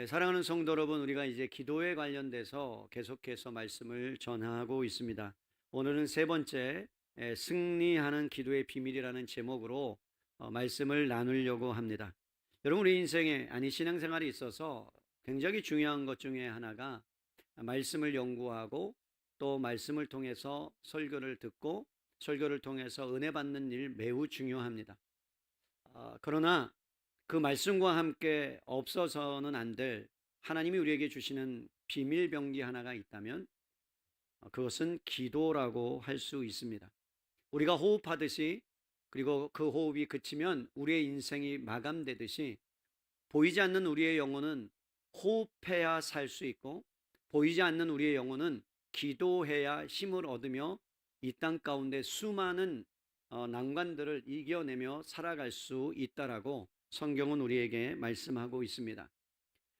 사랑하는 성도 여러분, 우리가 이제 기도에 관련돼서 계속해서 말씀을 전하고 있습니다. 오늘은 세 번째, 승리하는 기도의 비밀이라는 제목으로 말씀을 나누려고 합니다. 여러분, 우리 인생에, 신앙생활에 있어서 굉장히 중요한 것 중에 하나가 말씀을 연구하고 또 말씀을 통해서 설교를 듣고 설교를 통해서 은혜 받는 일 매우 중요합니다. 그러나 그 말씀과 함께 없어서는 안 될 하나님이 우리에게 주시는 비밀 병기 하나가 있다면 그것은 기도라고 할 수 있습니다. 우리가 호흡하듯이, 그리고 그 호흡이 그치면 우리의 인생이 마감되듯이, 보이지 않는 우리의 영혼은 호흡해야 살 수 있고, 보이지 않는 우리의 영혼은 기도해야 힘을 얻으며 이 땅 가운데 수많은 난관들을 이겨내며 살아갈 수 있다라고 성경은 우리에게 말씀하고 있습니다.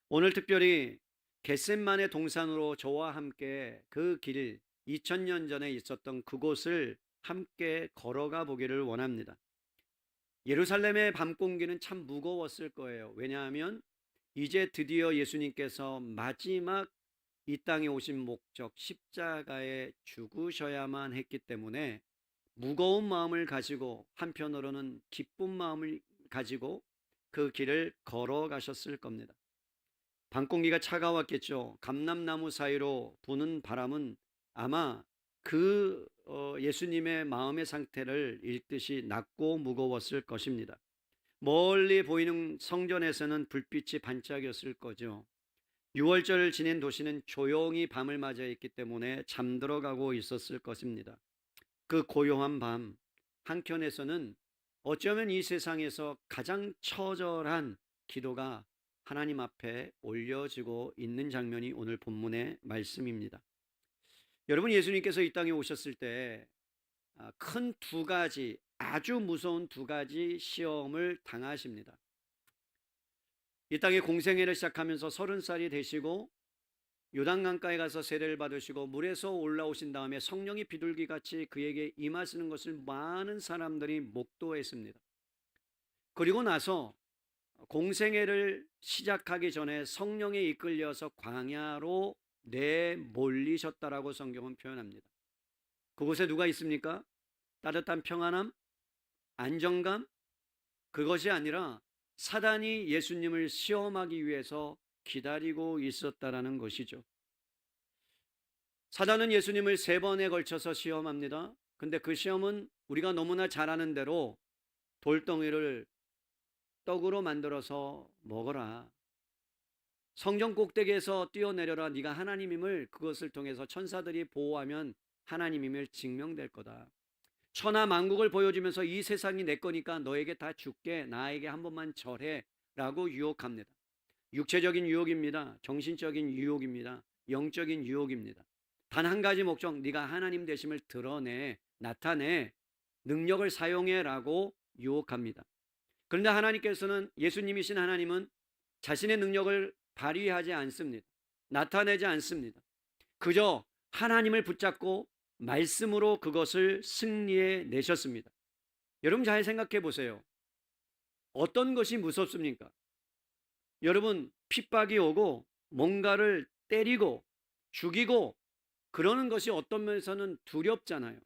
오늘 특별히 겟셋만의 동산으로 저와 함께 그 길, 2000년 전에 있었던 그곳을 함께 걸어가 보기를 원합니다. 예루살렘의 밤 공기는 참 무거웠을 거예요. 왜냐하면 이제 드디어 예수님께서 마지막 이 땅에 오신 목적, 십자가에 죽으셔야만 했기 때문에 무거운 마음을 가지고, 한편으로는 기쁜 마음을 가지고 그 길을 걸어가셨을 겁니다. 밤공기가 차가웠겠죠. 감람나무 사이로 부는 바람은 아마 그 예수님의 마음의 상태를 읽듯이 낮고 무거웠을 것입니다. 멀리 보이는 성전에서는 불빛이 반짝였을 거죠. 6월절을 지낸 도시는 조용히 밤을 맞아 있기 때문에 잠들어가고 있었을 것입니다. 그 고요한 밤, 한켠에서는 어쩌면 이 세상에서 가장 처절한 기도가 하나님 앞에 올려지고 있는 장면이 오늘 본문의 말씀입니다. 여러분, 예수님께서 이 땅에 오셨을 때 큰 두 가지, 아주 무서운 두 가지 시험을 당하십니다. 이 땅에 공생애를 시작하면서 30살이 되시고 요단강가에 가서 세례를 받으시고 물에서 올라오신 다음에 성령이 비둘기같이 그에게 임하시는 것을 많은 사람들이 목도했습니다. 그리고 나서 공생애를 시작하기 전에 성령에 이끌려서 광야로 내몰리셨다라고 성경은 표현합니다. 그곳에 누가 있습니까? 따뜻한 평안함, 안정감, 그것이 아니라 사단이 예수님을 시험하기 위해서 기다리고 있었다라는 것이죠. 사단은 예수님을 3번에 걸쳐서 시험합니다. 근데 그 시험은 우리가 너무나 잘 아는 대로 돌덩이를 떡으로 만들어서 먹어라, 성전 꼭대기에서 뛰어내려라, 네가 하나님임을 그것을 통해서 천사들이 보호하면 하나님임을 증명될 거다, 천하 만국을 보여주면서 이 세상이 내 거니까 너에게 다 줄게, 나에게 한 번만 절해 라고 유혹합니다. 육체적인 유혹입니다. 정신적인 유혹입니다. 영적인 유혹입니다. 단 한 가지 목적, 네가 하나님 되심을 드러내, 나타내, 능력을 사용해 라고 유혹합니다. 그런데 하나님께서는, 예수님이신 하나님은 자신의 능력을 발휘하지 않습니다. 나타내지 않습니다. 그저 하나님을 붙잡고 말씀으로 그것을 승리해 내셨습니다. 여러분, 잘 생각해 보세요. 어떤 것이 무섭습니까? 여러분, 핍박이 오고 뭔가를 때리고 죽이고 그러는 것이 어떤 면에서는 두렵잖아요.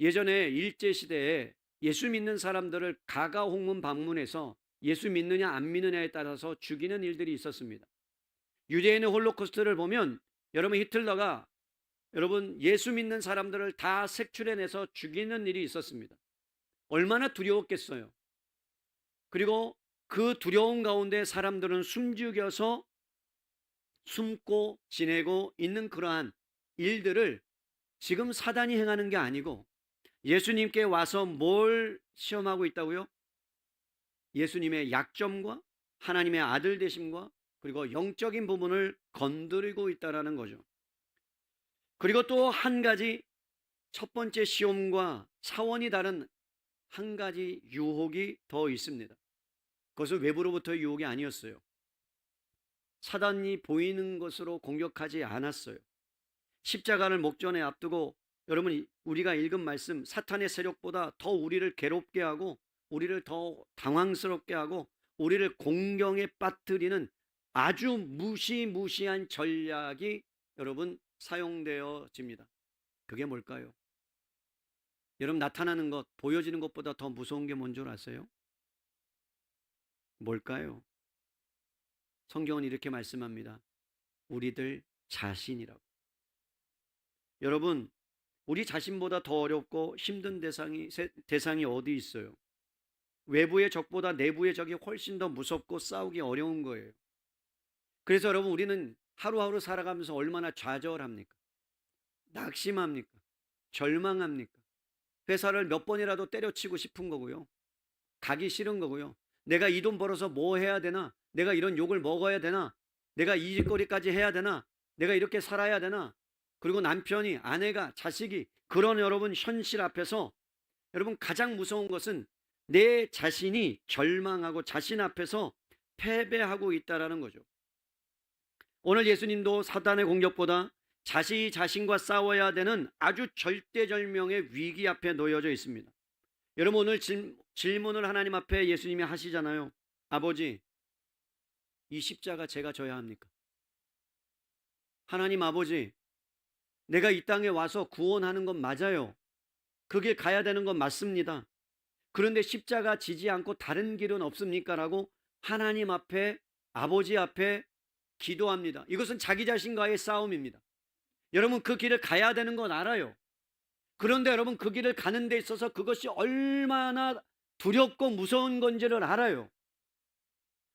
예전에 일제시대에 예수 믿는 사람들을 가가홍문 방문해서 예수 믿느냐 안 믿느냐에 따라서 죽이는 일들이 있었습니다. 유대인의 홀로코스트를 보면 여러분, 히틀러가 예수 믿는 사람들을 다 색출해내서 죽이는 일이 있었습니다. 얼마나 두려웠겠어요. 그리고 그 두려움 가운데 사람들은 숨죽여서 숨고 지내고 있는 그러한 일들을 지금 사단이 행하는 게 아니고 예수님께 와서 뭘 시험하고 있다고요? 예수님의 약점과 하나님의 아들 되심과 그리고 영적인 부분을 건드리고 있다는 거죠. 그리고 또 한 가지, 첫 번째 시험과 차원이 다른 한 가지 유혹이 더 있습니다. 그것은 외부로부터의 유혹이 아니었어요. 사단이 보이는 것으로 공격하지 않았어요. 십자가를 목전에 앞두고 여러분, 우리가 읽은 말씀, 사탄의 세력보다 더 우리를 괴롭게 하고 우리를 더 당황스럽게 하고 우리를 공경에 빠뜨리는 아주 무시무시한 전략이 여러분 사용되어집니다. 그게 뭘까요? 여러분, 나타나는 것, 보여지는 것보다 더 무서운 게 뭔 줄 아세요? 뭘까요? 성경은 이렇게 말씀합니다. 우리들 자신이라고. 여러분, 우리 자신보다 더 어렵고 힘든 대상이 어디 있어요? 외부의 적보다 내부의 적이 훨씬 더 무섭고 싸우기 어려운 거예요. 그래서 여러분, 우리는 하루하루 살아가면서 얼마나 좌절합니까? 낙심합니까? 절망합니까? 회사를 몇 번이라도 때려치고 싶은 거고요. 가기 싫은 거고요. 내가 이 돈 벌어서 뭐 해야 되나? 내가 이런 욕을 먹어야 되나? 내가 이 짓거리까지 해야 되나? 내가 이렇게 살아야 되나? 그리고 남편이, 아내가, 자식이, 그런 여러분 현실 앞에서 여러분 가장 무서운 것은 내 자신이 절망하고 자신 앞에서 패배하고 있다라는 거죠. 오늘 예수님도 사단의 공격보다 자신이 자신과 싸워야 되는 아주 절대절명의 위기 앞에 놓여져 있습니다. 여러분, 오늘 질문을 하나님 앞에 예수님이 하시잖아요. 아버지, 이 십자가 제가 져야 합니까? 하나님 아버지, 내가 이 땅에 와서 구원하는 건 맞아요. 그게 가야 되는 건 맞습니다. 그런데 십자가 지지 않고 다른 길은 없습니까? 라고 하나님 앞에, 아버지 앞에 기도합니다. 이것은 자기 자신과의 싸움입니다. 여러분, 그 길을 가야 되는 건 알아요. 그런데 여러분, 그 길을 가는 데 있어서 그것이 얼마나 두렵고 무서운 건지를 알아요.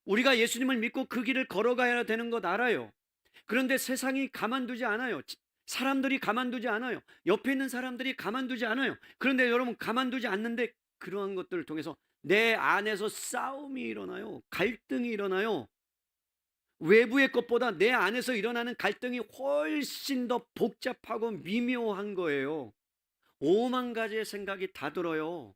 우리가 예수님을 믿고 그 길을 걸어가야 되는 것 알아요. 그런데 세상이 가만두지 않아요. 사람들이 가만두지 않아요. 옆에 있는 사람들이 가만두지 않아요. 그런데 여러분, 가만두지 않는데 그러한 것들을 통해서 내 안에서 싸움이 일어나요. 갈등이 일어나요. 외부의 것보다 내 안에서 일어나는 갈등이 훨씬 더 복잡하고 미묘한 거예요. 5만 가지의 생각이 다 들어요.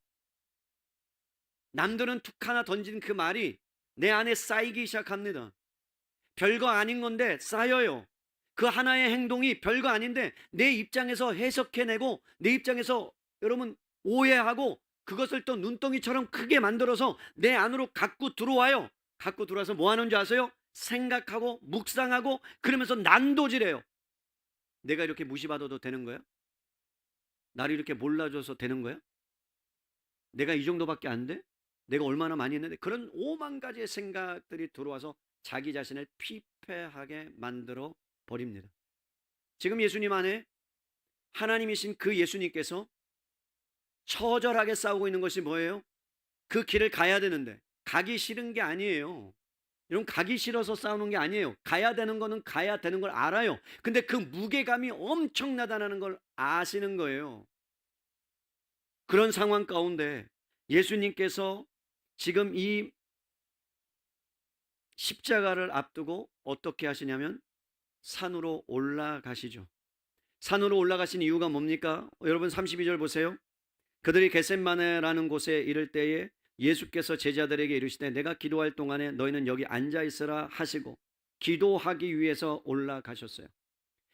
남들은 툭 하나 던진 그 말이 내 안에 쌓이기 시작합니다. 별거 아닌 건데 쌓여요. 그 하나의 행동이 별거 아닌데 내 입장에서 해석해내고 내 입장에서 여러분 오해하고 그것을 또 눈덩이처럼 크게 만들어서 내 안으로 갖고 들어와요. 갖고 들어와서 뭐 하는 줄 아세요? 생각하고 묵상하고 그러면서 난도질해요. 내가 이렇게 무시받아도 되는 거야? 나를 이렇게 몰라줘서 되는 거야? 내가 이 정도밖에 안 돼? 내가 얼마나 많이 했는데? 그런 5만 가지의 생각들이 들어와서 자기 자신을 피폐하게 만들어 버립니다. 지금 예수님 안에 하나님이신 그 예수님께서 처절하게 싸우고 있는 것이 뭐예요? 그 길을 가야 되는데 가기 싫은 게 아니에요. 여러분, 가기 싫어서 싸우는 게 아니에요. 가야 되는 거는 가야 되는 걸 알아요. 근데 그 무게감이 엄청나다는 걸 아시는 거예요. 그런 상황 가운데 예수님께서 지금 이 십자가를 앞두고 어떻게 하시냐면 산으로 올라가시죠. 산으로 올라가신 이유가 뭡니까? 여러분 32절 보세요. 그들이 겟셋마네라는 곳에 이를 때에 예수께서 제자들에게 이르시되 내가 기도할 동안에 너희는 여기 앉아 있으라 하시고 기도하기 위해서 올라가셨어요.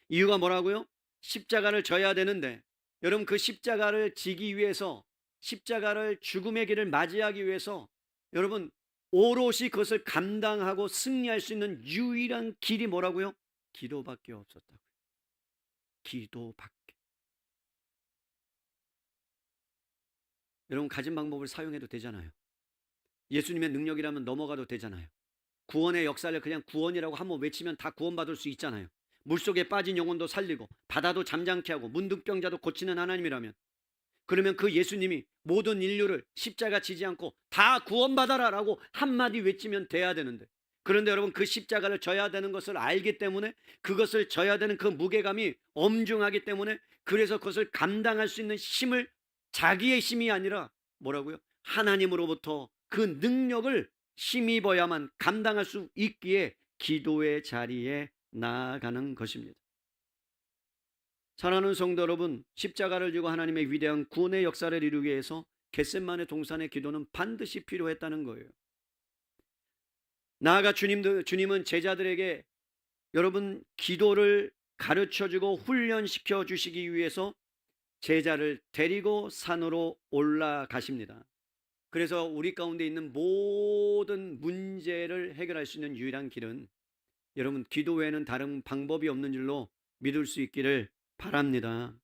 이유가 뭐라고요? 십자가를 져야 되는데 여러분, 그 십자가를 지기 위해서, 십자가를 죽음의 길을 맞이하기 위해서 여러분 오롯이 그것을 감당하고 승리할 수 있는 유일한 길이 뭐라고요? 기도밖에 없었다고요. 기도밖에. 여러분, 가진 방법을 사용해도 되잖아요. 예수님의 능력이라면 넘어가도 되잖아요. 구원의 역사를 그냥 구원이라고 한번 외치면 다 구원받을 수 있잖아요. 물속에 빠진 영혼도 살리고 바다도 잠잠케 하고 문둥병자도 고치는 하나님이라면, 그러면 그 예수님이 모든 인류를 십자가 지지 않고 다 구원받아라 라고 한마디 외치면 돼야 되는데, 그런데 여러분, 그 십자가를 져야 되는 것을 알기 때문에, 그것을 져야 되는 그 무게감이 엄중하기 때문에, 그래서 그것을 감당할 수 있는 힘을 자기의 힘이 아니라 뭐라고요? 하나님으로부터 그 능력을 힘입어야만 감당할 수 있기에 기도의 자리에 나아가는 것입니다. 사랑하는 성도 여러분, 십자가를 지고 하나님의 위대한 구원의 역사를 이루기 위해서 겟셋마네 동산의 기도는 반드시 필요했다는 거예요. 나아가 주님은 제자들에게 여러분 기도를 가르쳐주고 훈련시켜 주시기 위해서 제자를 데리고 산으로 올라가십니다. 그래서 우리 가운데 있는 모든 문제를 해결할 수 있는 유일한 길은 여러분 기도 외에는 다른 방법이 없는 줄로 믿을 수 있기를 바랍니다.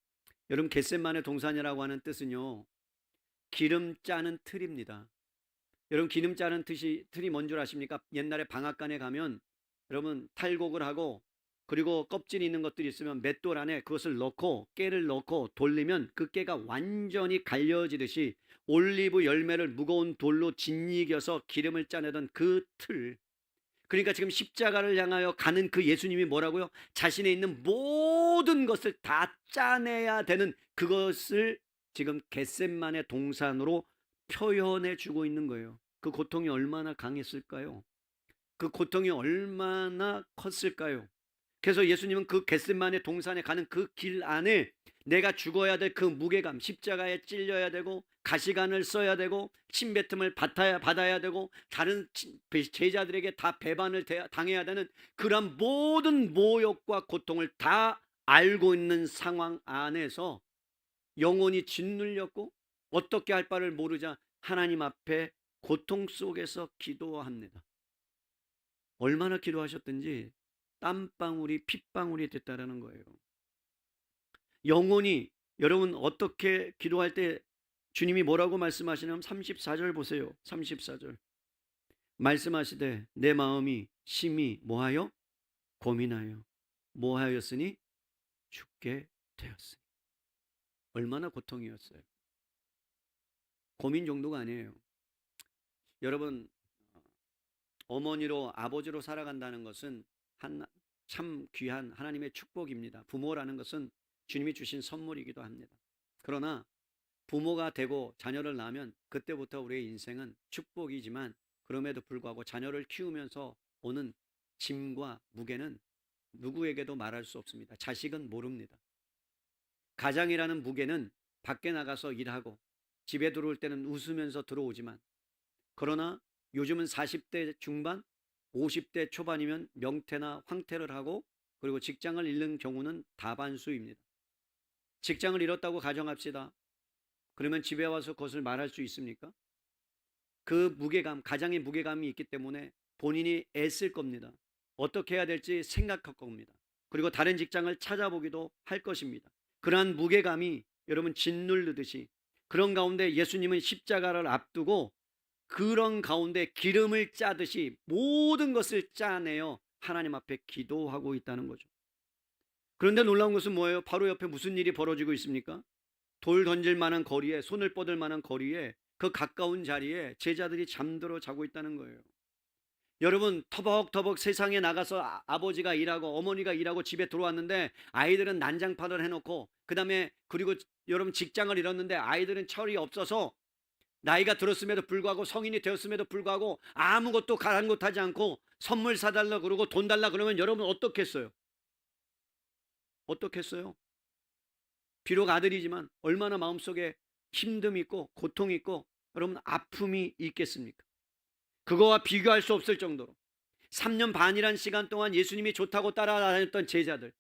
여러분 겟셋만의 동산이라고 하는 뜻은요, 기름 짜는 틀입니다. 여러분 기름 짜는 틀이 뭔 줄 아십니까? 옛날에 방앗간에 가면 여러분 탈곡을 하고 그리고 껍질이 있는 것들이 있으면 맷돌 안에 그것을 넣고 깨를 넣고 돌리면 그 깨가 완전히 갈려지듯이 올리브 열매를 무거운 돌로 짓이겨서 기름을 짜내던 그 틀. 그러니까 지금 십자가를 향하여 가는 그 예수님이 뭐라고요? 자신에 있는 모든 것을 다 짜내야 되는 그것을 지금 겟셋만의 동산으로 표현해 주고 있는 거예요. 그 고통이 얼마나 강했을까요? 그 고통이 얼마나 컸을까요? 그래서 예수님은 그 겟셋만의 동산에 가는 그 길 안에 내가 죽어야 될 그 무게감, 십자가에 찔려야 되고 가시관을 써야 되고 침뱉음을 받아야 되고 다른 제자들에게 다 배반을 당해야 되는 그런 모든 모욕과 고통을 다 알고 있는 상황 안에서 영혼이 짓눌렸고 어떻게 할 바를 모르자 하나님 앞에 고통 속에서 기도합니다. 얼마나 기도하셨든지 땀방울이 핏방울이 됐다라는 거예요. 영혼이, 여러분 어떻게 기도할 때 주님이 뭐라고 말씀하시냐면 34절 보세요. 34절 말씀하시되 내 마음이 심히 뭐하여 고민하여 뭐하였으니 죽게 되었으니. 얼마나 고통이었어요. 고민 정도가 아니에요. 여러분 어머니로 아버지로 살아간다는 것은 참 귀한 하나님의 축복입니다. 부모라는 것은 주님이 주신 선물이기도 합니다. 그러나 부모가 되고 자녀를 낳으면 그때부터 우리의 인생은 축복이지만 그럼에도 불구하고 자녀를 키우면서 오는 짐과 무게는 누구에게도 말할 수 없습니다. 자식은 모릅니다. 가장이라는 무게는 밖에 나가서 일하고 집에 들어올 때는 웃으면서 들어오지만, 그러나 요즘은 40대 중반 50대 초반이면 명퇴나 황퇴를 하고 그리고 직장을 잃는 경우는 다반수입니다. 직장을 잃었다고 가정합시다. 그러면 집에 와서 그것을 말할 수 있습니까? 그 무게감, 가장의 무게감이 있기 때문에 본인이 애쓸 겁니다. 어떻게 해야 될지 생각할 겁니다. 그리고 다른 직장을 찾아보기도 할 것입니다. 그러한 무게감이 여러분 짓누르듯이 그런 가운데 예수님은 십자가를 앞두고 그런 가운데 기름을 짜듯이 모든 것을 짜내어 하나님 앞에 기도하고 있다는 거죠. 그런데 놀라운 것은 뭐예요? 바로 옆에 무슨 일이 벌어지고 있습니까? 돌 던질 만한 거리에, 손을 뻗을 만한 거리에, 그 가까운 자리에 제자들이 잠들어 자고 있다는 거예요. 여러분 터벅터벅 세상에 나가서 아버지가 일하고 어머니가 일하고 집에 들어왔는데 아이들은 난장판을 해놓고 그다음에 그리고 여러분 직장을 잃었는데 아이들은 철이 없어서 나이가 들었음에도 불구하고 성인이 되었음에도 불구하고 아무것도 가랑곳하지 않고 선물 사달라 그러고 돈 달라 그러면 여러분 어떻겠어요? 어떻겠어요? 비록 아들이지만 얼마나 마음속에 힘듦이 있고 고통이 있고 여러분 아픔이 있겠습니까? 그거와 비교할 수 없을 정도로 3년 반이란 시간 동안 예수님이 좋다고 따라다녔던 제자들,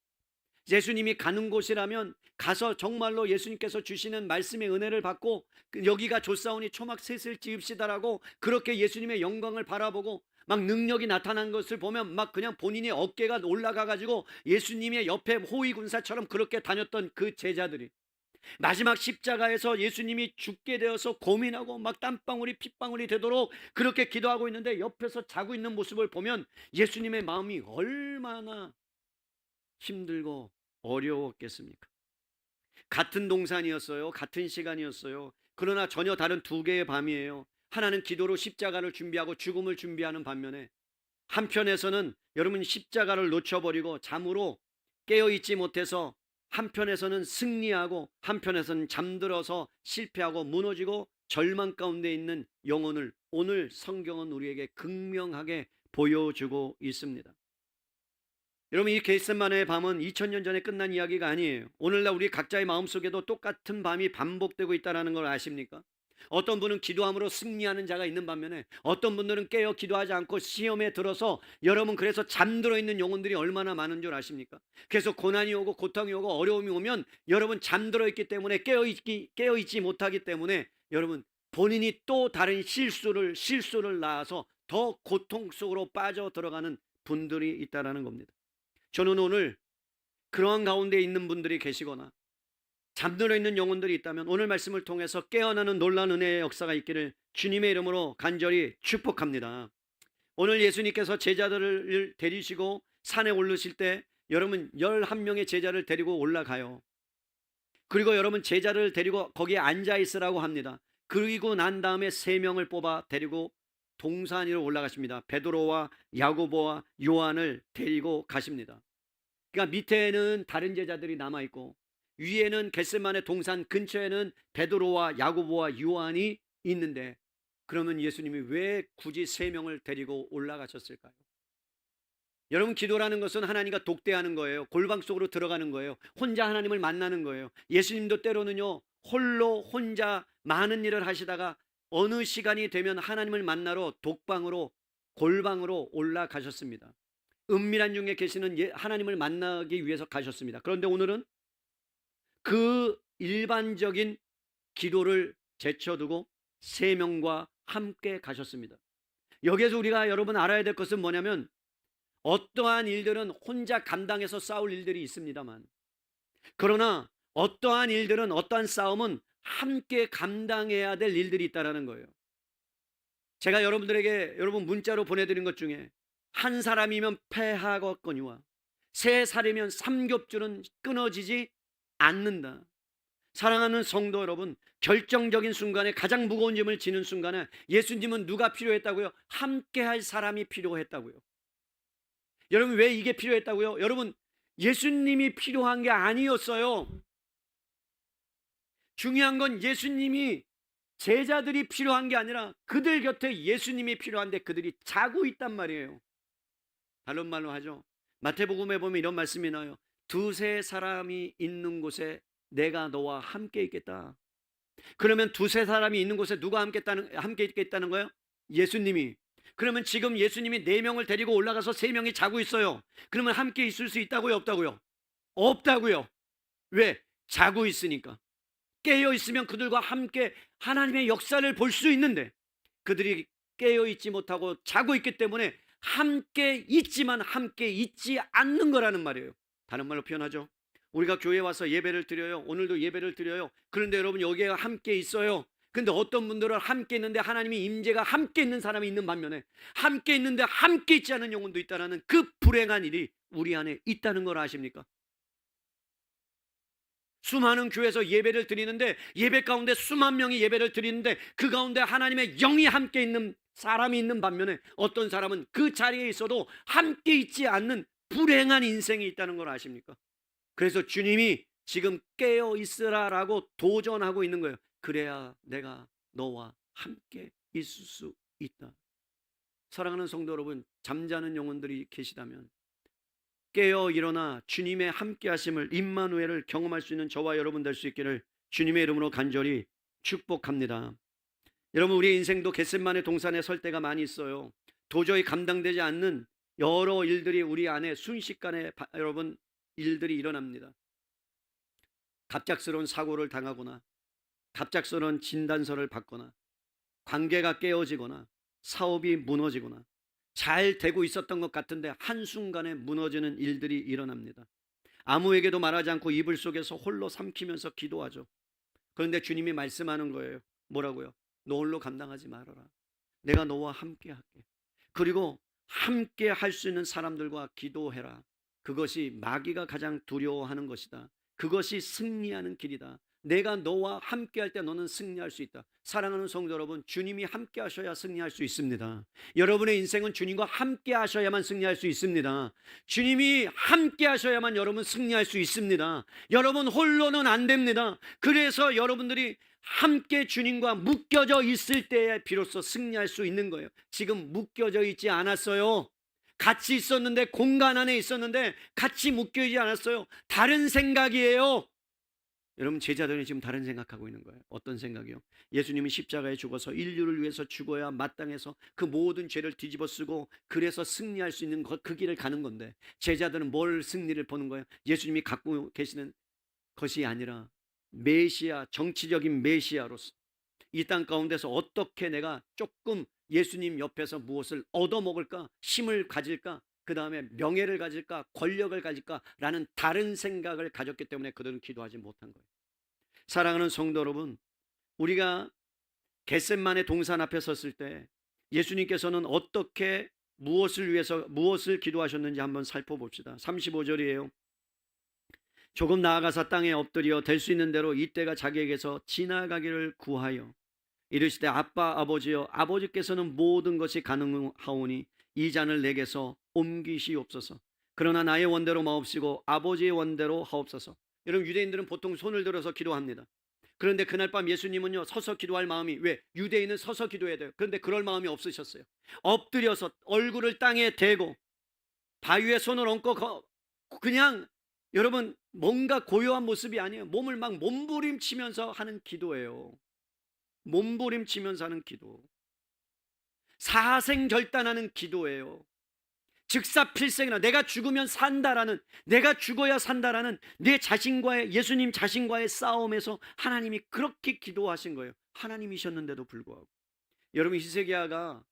예수님이 가는 곳이라면 가서 정말로 예수님께서 주시는 말씀의 은혜를 받고 여기가 좋사오니 초막 셋을 지읍시다라고 그렇게 예수님의 영광을 바라보고 막 능력이 나타난 것을 보면 막 그냥 본인의 어깨가 올라가 가지고 예수님의 옆에 호위군사처럼 그렇게 다녔던 그 제자들이 마지막 십자가에서 예수님이 죽게 되어서 고민하고 막 땀방울이 핏방울이 되도록 그렇게 기도하고 있는데 옆에서 자고 있는 모습을 보면 예수님의 마음이 얼마나 힘들고 어려웠겠습니까? 같은 동산이었어요. 같은 시간이었어요. 그러나 전혀 다른 두 개의 밤이에요. 하나는 기도로 십자가를 준비하고 죽음을 준비하는 반면에 한편에서는 여러분 십자가를 놓쳐버리고 잠으로 깨어있지 못해서 한편에서는 승리하고 한편에서는 잠들어서 실패하고 무너지고 절망 가운데 있는 영혼을 오늘 성경은 우리에게 극명하게 보여주고 있습니다. 여러분 이 겟셋마네의 밤은 2000년 전에 끝난 이야기가 아니에요. 오늘날 우리 각자의 마음속에도 똑같은 밤이 반복되고 있다는 걸 아십니까? 어떤 분은 기도함으로 승리하는 자가 있는 반면에 어떤 분들은 깨어 기도하지 않고 시험에 들어서 여러분 그래서 잠들어 있는 영혼들이 얼마나 많은 줄 아십니까? 그래서 고난이 오고 고통이 오고 어려움이 오면 여러분 잠들어 있기 때문에 깨어있지 못하기 때문에 여러분 본인이 또 다른 실수를 낳아서 더 고통 속으로 빠져 들어가는 분들이 있다라는 겁니다. 저는 오늘 그러한 가운데 있는 분들이 계시거나 잠들어 있는 영혼들이 있다면 오늘 말씀을 통해서 깨어나는 놀라운 은혜의 역사가 있기를 주님의 이름으로 간절히 축복합니다. 오늘 예수님께서 제자들을 데리시고 산에 오르실 때 여러분 11명의 제자를 데리고 올라가요. 그리고 여러분 제자를 데리고 거기에 앉아 있으라고 합니다. 그리고 난 다음에 3명을 뽑아 데리고 동산 위로 올라가십니다. 베드로와 야고보와 요한을 데리고 가십니다. 그러니까 밑에는 다른 제자들이 남아 있고 위에는 겟세마네 동산 근처에는 베드로와 야고보와 요한이 있는데, 그러면 예수님이 왜 굳이 3명을 데리고 올라가셨을까요? 여러분, 기도라는 것은 하나님과 독대하는 거예요. 골방 속으로 들어가는 거예요. 혼자 하나님을 만나는 거예요. 예수님도 때로는요 홀로 혼자 많은 일을 하시다가 어느 시간이 되면 하나님을 만나러 독방으로 골방으로 올라가셨습니다. 은밀한 중에 계시는 하나님을 만나기 위해서 가셨습니다. 그런데 오늘은 그 일반적인 기도를 제쳐두고 3명과 함께 가셨습니다. 여기에서 우리가 여러분 알아야 될 것은 뭐냐면, 어떠한 일들은 혼자 감당해서 싸울 일들이 있습니다만, 그러나 어떠한 일들은, 어떠한 싸움은 함께 감당해야 될 일들이 있다는 거예요. 제가 여러분들에게 문자로 보내드린 것 중에 한 사람이면 패하겠거니와 3살이면 삼겹줄은 끊어지지 않는다. 사랑하는 성도 여러분, 결정적인 순간에 가장 무거운 짐을 지는 순간에 예수님은 누가 필요했다고요? 함께 할 사람이 필요했다고요. 여러분, 왜 이게 필요했다고요? 여러분, 예수님이 필요한 게 아니었어요. 중요한 건 예수님이, 제자들이 필요한 게 아니라 그들 곁에 예수님이 필요한데 그들이 자고 있단 말이에요. 다른 말로 하죠. 마태복음에 보면 이런 말씀이 나와요. 2-3 사람이 있는 곳에 내가 너와 함께 있겠다. 그러면 2-3 사람이 있는 곳에 누가 함께 있겠다는 거예요? 예수님이. 그러면 지금 예수님이 4명을 데리고 올라가서 3명이 자고 있어요. 그러면 함께 있을 수 있다고요? 없다고요? 없다고요. 왜? 자고 있으니까. 깨어 있으면 그들과 함께 하나님의 역사를 볼 수 있는데, 그들이 깨어 있지 못하고 자고 있기 때문에 함께 있지만 함께 있지 않는 거라는 말이에요. 다른 말로 표현하죠. 우리가 교회 와서 예배를 드려요. 오늘도 예배를 드려요. 그런데 여러분, 여기에 함께 있어요. 근데 어떤 분들은 함께 있는데 하나님의 임재가 함께 있는 사람이 있는 반면에 함께 있는데 함께 있지 않은 영혼도 있다는 그 불행한 일이 우리 안에 있다는 걸 아십니까? 수많은 교회에서 예배를 드리는데, 예배 가운데 수만 명이 예배를 드리는데 그 가운데 하나님의 영이 함께 있는 사람이 있는 반면에 어떤 사람은 그 자리에 있어도 함께 있지 않는 불행한 인생이 있다는 걸 아십니까? 그래서 주님이 지금 깨어 있으라라고 도전하고 있는 거예요. 그래야 내가 너와 함께 있을 수 있다. 사랑하는 성도 여러분, 잠자는 영혼들이 계시다면 깨어 일어나 주님의 함께 하심을, 임마누엘을 경험할 수 있는 저와 여러분 될 수 있기를 주님의 이름으로 간절히 축복합니다. 여러분, 우리 인생도 겟세마네 동산에 설 때가 많이 있어요. 도저히 감당되지 않는 여러 일들이 우리 안에 순식간에 여러분 일들이 일어납니다. 갑작스러운 사고를 당하거나 갑작스러운 진단서를 받거나 관계가 깨어지거나 사업이 무너지거나 잘 되고 있었던 것 같은데 한순간에 무너지는 일들이 일어납니다. 아무에게도 말하지 않고 이불 속에서 홀로 삼키면서 기도하죠. 그런데 주님이 말씀하는 거예요. 뭐라고요? 너 홀로 감당하지 말아라. 내가 너와 함께 할게. 그리고 함께 할 수 있는 사람들과 기도해라. 그것이 마귀가 가장 두려워하는 것이다. 그것이 승리하는 길이다. 내가 너와 함께 할 때 너는 승리할 수 있다. 사랑하는 성도 여러분, 주님이 함께 하셔야 승리할 수 있습니다. 여러분의 인생은 주님과 함께 하셔야만 승리할 수 있습니다. 주님이 함께 하셔야만 여러분 승리할 수 있습니다. 여러분 홀로는 안 됩니다. 그래서 여러분들이 함께 주님과 묶여져 있을 때에 비로소 승리할 수 있는 거예요. 지금 묶여져 있지 않았어요. 같이 있었는데, 공간 안에 있었는데 같이 묶여있지 않았어요. 다른 생각이에요. 여러분, 제자들이 지금 다른 생각하고 있는 거예요. 어떤 생각이요? 예수님이 십자가에 죽어서 인류를 위해서 죽어야 마땅해서 그 모든 죄를 뒤집어 쓰고 그래서 승리할 수 있는 그 길을 가는 건데, 제자들은 뭘 승리를 보는 거예요? 예수님이 갖고 계시는 것이 아니라 메시아, 정치적인 메시아로서 이 땅 가운데서 어떻게 내가 조금 예수님 옆에서 무엇을 얻어먹을까? 힘을 가질까? 그 다음에 명예를 가질까? 권력을 가질까? 라는 다른 생각을 가졌기 때문에 그들은 기도하지 못한 거예요. 사랑하는 성도 여러분, 우리가 겟셋만의 동산 앞에 섰을 때 예수님께서는 어떻게 무엇을 위해서 무엇을 기도하셨는지 한번 살펴봅시다. 35절이에요. 조금 나아가서 땅에 엎드려 될 수 있는 대로 이때가 자기에게서 지나가기를 구하여 이르시되 아빠 아버지여 아버지께서는 모든 것이 가능하오니 이 잔을 내게서 옮기시옵소서. 그러나 나의 원대로 마옵시고 아버지의 원대로 하옵소서. 여러분, 유대인들은 보통 손을 들어서 기도합니다. 그런데 그날 밤 예수님은요, 서서 기도할 마음이, 왜? 유대인은 서서 기도해야 돼요. 그런데 그럴 마음이 없으셨어요. 엎드려서 얼굴을 땅에 대고 바위에 손을 얹고 그냥, 여러분, 뭔가 고요한 모습이 아니에요. 몸을 막 몸부림치면서 하는 기도예요. 몸부림치면서 하는 기도. 사생결단하는 기도예요. 즉사필생이나 내가 죽으면 산다라는, 내가 죽어야 산다라는 내 자신과의, 예수님 자신과의 싸움에서 하나님이 그렇게 기도하신 거예요. 하나님이셨는데도 불구하고. 여러분, 히스기야가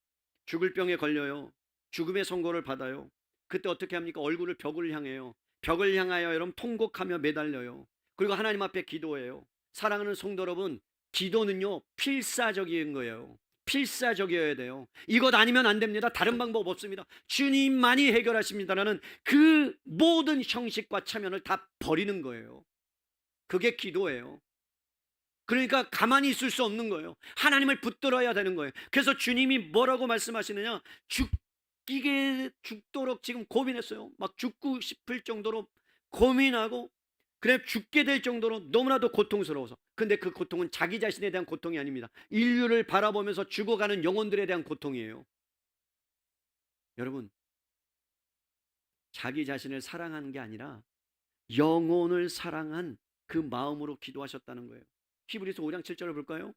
죽을 병에 걸려요. 죽음의 선고를 받아요. 그때 어떻게 합니까? 얼굴을 벽을 향해요. 벽을 향하여 여러분 통곡하며 매달려요. 그리고 하나님 앞에 기도해요. 사랑하는 성도 여러분, 기도는요 필사적인 거예요. 필사적이어야 돼요. 이것 아니면 안 됩니다. 다른 방법 없습니다. 주님만이 해결하십니다라는 그 모든 형식과 체면을 다 버리는 거예요. 그게 기도예요. 그러니까 가만히 있을 수 없는 거예요. 하나님을 붙들어야 되는 거예요. 그래서 주님이 뭐라고 말씀하시느냐, 죽도록 지금 고민했어요. 막 죽고 싶을 정도로 고민하고, 그래 죽게 될 정도로 너무나도 고통스러워서. 근데 그 고통은 자기 자신에 대한 고통이 아닙니다. 인류를 바라보면서 죽어가는 영혼들에 대한 고통이에요. 여러분, 자기 자신을 사랑하는 게 아니라 영혼을 사랑한 그 마음으로 기도하셨다는 거예요. 히브리서 5장 7절을 볼까요?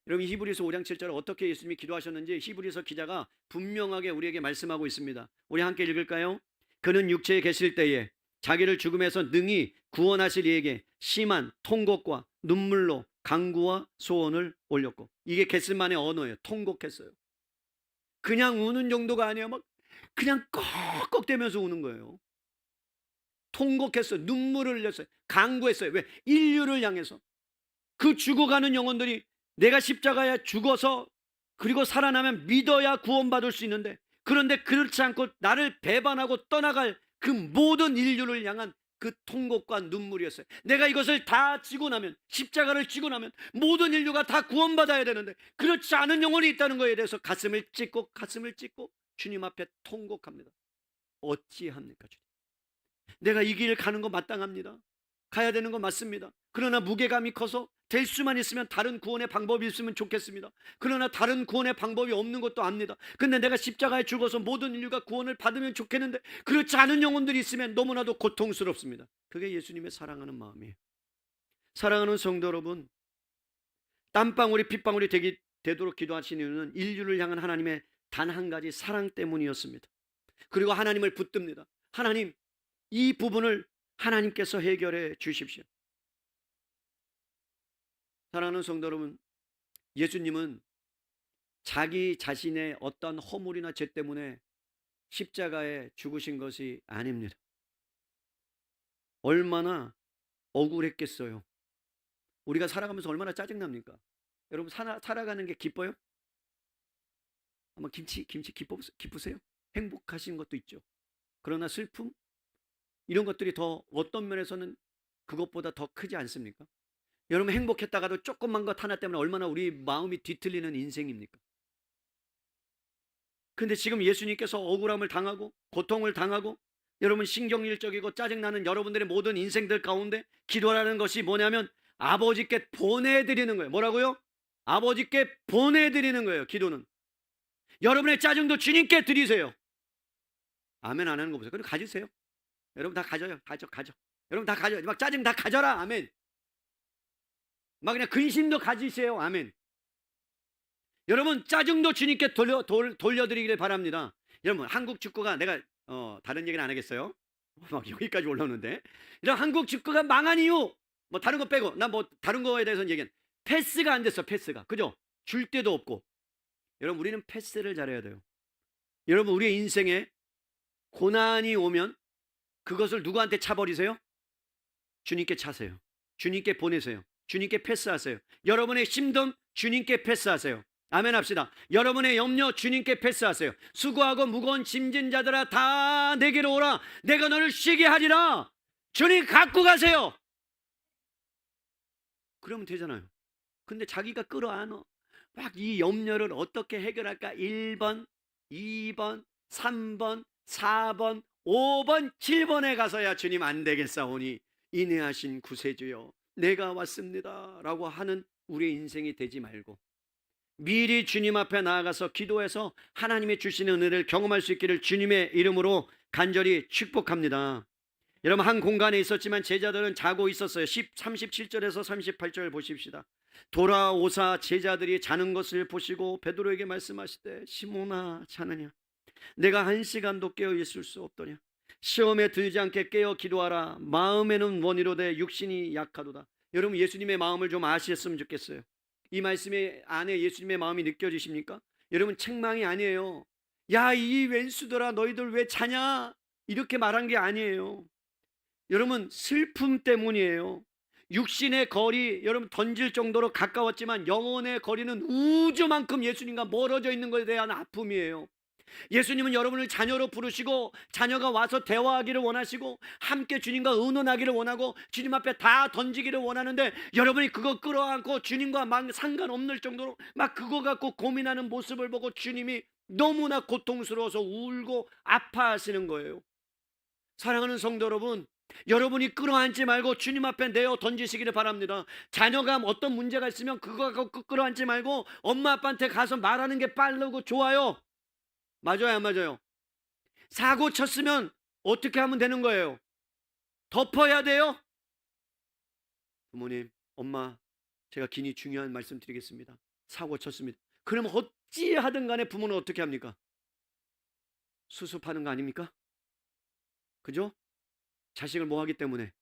여러분, 히브리서 5장 7절을 어떻게 예수님이 기도하셨는지 히브리서 기자가 분명하게 우리에게 말씀하고 있습니다. 우리 함께 읽을까요? 그는 육체에 계실 때에 자기를 죽음에서 능히 구원하실 이에게 심한 통곡과 눈물로 간구와 소원을 올렸고. 이게 겟셋만의 언어예요. 통곡했어요. 그냥 우는 정도가 아니에요. 막 그냥 꺽꺽대면서 우는 거예요. 통곡했어요. 눈물을 흘렸어요. 간구했어요. 왜? 인류를 향해서. 그 죽어가는 영혼들이 내가 십자가에 죽어서 그리고 살아나면 믿어야 구원받을 수 있는데, 그런데 그렇지 않고 나를 배반하고 떠나갈 그 모든 인류를 향한 그 통곡과 눈물이었어요. 내가 이것을 다 지고 나면, 십자가를 지고 나면 모든 인류가 다 구원받아야 되는데 그렇지 않은 영혼이 있다는 것에 대해서 가슴을 찢고 주님 앞에 통곡합니다. 어찌합니까 주님? 내가 이 길을 가는 거 마땅합니다. 가야 되는 거 맞습니다. 그러나 무게감이 커서 될 수만 있으면 다른 구원의 방법이 있으면 좋겠습니다. 그러나 다른 구원의 방법이 없는 것도 압니다. 근데 내가 십자가에 죽어서 모든 인류가 구원을 받으면 좋겠는데 그렇지 않은 영혼들이 있으면 너무나도 고통스럽습니다. 그게 예수님의 사랑하는 마음이에요. 사랑하는 성도 여러분, 땀방울이 핏방울이 되도록 기도하신 이유는 인류를 향한 하나님의 단 한 가지 사랑 때문이었습니다. 그리고 하나님을 붙듭니다. 하나님, 이 부분을 하나님께서 해결해 주십시오. 사랑하는 성도 여러분, 예수님은 자기 자신의 어떤 허물이나 죄 때문에 십자가에 죽으신 것이 아닙니다. 얼마나 억울했겠어요. 우리가 살아가면서 얼마나 짜증납니까? 여러분, 살아가는 게 기뻐요? 한번 김치 기쁘세요? 행복하신 것도 있죠. 그러나 슬픔? 이런 것들이 더 어떤 면에서는 그것보다 더 크지 않습니까? 여러분, 행복했다가도 조그만 것 하나 때문에 얼마나 우리 마음이 뒤틀리는 인생입니까? 근데 지금 예수님께서 억울함을 당하고 고통을 당하고 여러분 신경질적이고 짜증나는 여러분들의 모든 인생들 가운데 기도라는 것이 뭐냐면 아버지께 보내드리는 거예요. 뭐라고요? 아버지께 보내드리는 거예요. 기도는. 여러분의 짜증도 주님께 드리세요. 아멘 안 하는 거 보세요. 그럼 가지세요. 여러분 다 가져요. 가져. 여러분 다 가져. 막 짜증 다 가져라. 아멘. 막 그냥 근심도 가지세요. 아멘. 여러분 짜증도 주님께 돌려드리기를 바랍니다. 여러분 한국 축구가, 내가 다른 얘기는 안 하겠어요. 막 여기까지 올라오는데, 이런 한국 축구가 망한 이유, 뭐 다른 거 빼고 나 뭐 다른 거에 대해서는 얘기한, 패스가 안 됐어, 패스가. 그죠? 줄 데도 없고. 여러분, 우리는 패스를 잘해야 돼요. 여러분, 우리의 인생에 고난이 오면 그것을 누구한테 차버리세요? 주님께 차세요. 주님께 보내세요. 주님께 패스하세요. 여러분의 힘듦 주님께 패스하세요. 아멘 합시다. 여러분의 염려 주님께 패스하세요. 수고하고 무거운 짐진 자들아 다 내게로 오라. 내가 너를 쉬게 하리라. 주님 갖고 가세요. 그러면 되잖아요. 근데 자기가 끌어안어. 막 이 염려를 어떻게 해결할까? 1번, 2번, 3번, 4번, 5번, 7번에 가서야 주님 안 되겠사오니 인내하신 구세주여 내가 왔습니다 라고 하는 우리의 인생이 되지 말고 미리 주님 앞에 나아가서 기도해서 하나님의 주시는 은혜를 경험할 수 있기를 주님의 이름으로 간절히 축복합니다. 여러분, 한 공간에 있었지만 제자들은 자고 있었어요. 37절에서 38절 보십시다. 돌아오사 제자들이 자는 것을 보시고 베드로에게 말씀하시되 시몬아 자느냐? 내가 1시간도 깨어 있을 수 없더냐? 시험에 들지 않게 깨어 기도하라. 마음에는 원이로되 육신이 약하도다. 여러분, 예수님의 마음을 좀 아셨으면 좋겠어요. 이 말씀의 안에 예수님의 마음이 느껴지십니까? 여러분, 책망이 아니에요. 야, 이 왼수들아 너희들 왜 자냐? 이렇게 말한 게 아니에요. 여러분, 슬픔 때문이에요. 육신의 거리 여러분 던질 정도로 가까웠지만 영혼의 거리는 우주만큼 예수님과 멀어져 있는 것에 대한 아픔이에요. 예수님은 여러분을 자녀로 부르시고 자녀가 와서 대화하기를 원하시고 함께 주님과 의논하기를 원하고 주님 앞에 다 던지기를 원하는데 여러분이 그거 끌어안고 주님과 막 상관없는 정도로 막 그거 갖고 고민하는 모습을 보고 주님이 너무나 고통스러워서 울고 아파하시는 거예요. 사랑하는 성도 여러분, 여러분이 끌어안지 말고 주님 앞에 내어 던지시기를 바랍니다. 자녀가 어떤 문제가 있으면 그거 갖고 끌어안지 말고 엄마 아빠한테 가서 말하는 게 빠르고 좋아요. 맞아요, 안 맞아요? 사고 쳤으면 어떻게 하면 되는 거예요? 덮어야 돼요? 부모님, 엄마, 제가 긴히 중요한 말씀 드리겠습니다. 사고 쳤습니다. 그럼 어찌 하든 간에 부모는 어떻게 합니까? 수습하는 거 아닙니까? 그죠? 자식을 뭐 하기 때문에?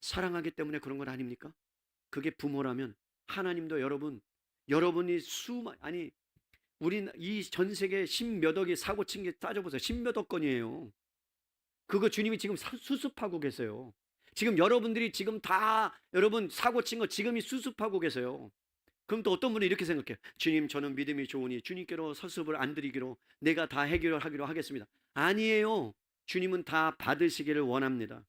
사랑하기 때문에 그런 건 아닙니까? 그게 부모라면 하나님도 여러분이 아니 우린 이 전 세계 10몇 억이 사고 친 게 따져보세요. 10몇 억 건이에요. 그거 주님이 지금 수습하고 계세요. 지금 여러분들이 지금 다 여러분 사고 친 거 지금이 수습하고 계세요. 그럼 또 어떤 분이 이렇게 생각해요. 주님, 저는 믿음이 좋으니 주님께로 서습을 안 드리기로 내가 다 해결하기로 하겠습니다. 아니에요. 주님은 다 받으시기를 원합니다.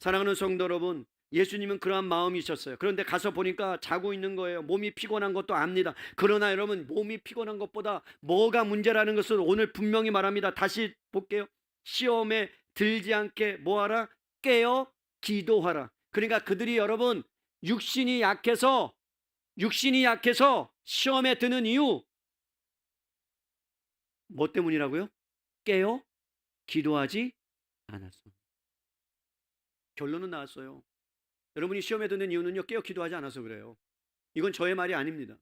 사랑하는 성도 여러분, 예수님은 그러한 마음이셨어요. 그런데 가서 보니까 자고 있는 거예요. 몸이 피곤한 것도 압니다. 그러나 여러분, 몸이 피곤한 것보다 뭐가 문제라는 것을 오늘 분명히 말합니다. 다시 볼게요. 시험에 들지 않게 뭐하라? 깨어 기도하라. 그러니까 그들이 여러분 육신이 약해서 시험에 드는 이유 뭐 때문이라고요? 깨어 기도하지 않았어. 결론은 나왔어요. 여러분이 시험에 드는 이유는요, 깨어 기도하지 않아서 그래요. 이건 저의 말이 아닙니다.